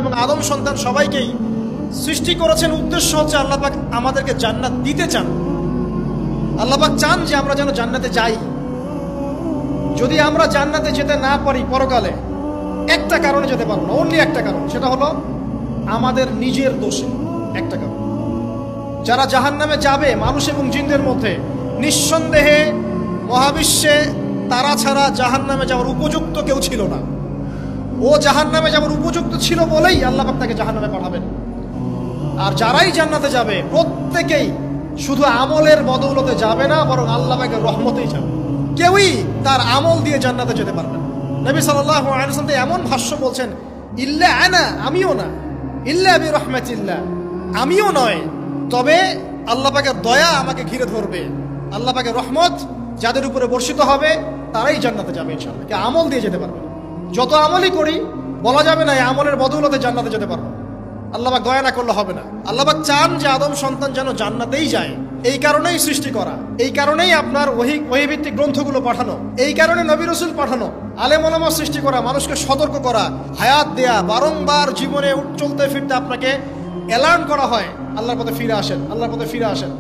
এবং আদম সন্তান সবাইকেই সৃষ্টি করেছেন। উদ্দেশ্য হচ্ছে আল্লাহ পাক আমাদেরকে জান্নাত দিতে চান। আল্লাহ পাক চান যে আমরা যেন জান্নাতে যাই। যদি আমরা জান্নাতে যেতে না পারি পরকালে, একটা কারণে যেতে পারবো না, অনলি একটা কারণ, সেটা হলো আমাদের নিজের দোষে। একটা কারণ, যারা জাহান্নামে যাবে মানুষ এবং জিনদের মধ্যে, নিঃসন্দেহে মহাবিশ্বে তারা ছাড়া জাহান্নামে যাওয়ার উপযুক্ত কেউ ছিল না। ও জাহান্নামে যাওয়ার উপযুক্ত ছিল বলেই আল্লাহ পাক তাকে জাহান্নামে পাঠাবেন। আর যারাই জান্নাতে যাবে প্রত্যেকেই শুধু আমলের বদৌলতে যাবে না, বরং আল্লাহ পাকের রহমতেই যাবে। কেউই তার আমল দিয়ে জান্নাতে যেতে পারবে না। নবী সাল্লাল্লাহু আলাইহি ওয়াসাল্লাম এমন ভাষ্য বলছেন, ইল্লা আনা, আমিও না, ইল্লা বিরহমাতিল্লাহ, আমিও নয়, তবে আল্লাহ পাকের দয়া আমাকে ঘিরে ধরবে। আল্লাহ পাকের রহমত যাদের উপরে বর্ষিত হবে তারাই জান্নাতে যাবে ইনশাআল্লাহ। কে আমল দিয়ে যেতে পারবে। যত আমলই করি বলা যাবে না এই আমলের বদৌলতে জান্নাতে যেতে পারবো। আল্লাহ পাক দয়া না করলে হবে না। আল্লাহ পাক চান যে আদম সন্তান যেন জান্নাতেই যায়। এই কারণেই সৃষ্টি করা, এই কারণেই আপনার ওহীভিত্তিক গ্রন্থগুলো পাঠানো, এই কারণে নবী রাসূল পাঠানো, আলেম ওলামা সৃষ্টি করা, মানুষকে সতর্ক করা, হায়াত দেয়া, বারংবার জীবনে চলতে ফিরতে আপনাকে অ্যালার্ম করা হয়, আল্লাহর পথে ফিরে আসেন, আল্লাহর পথে ফিরে আসেন।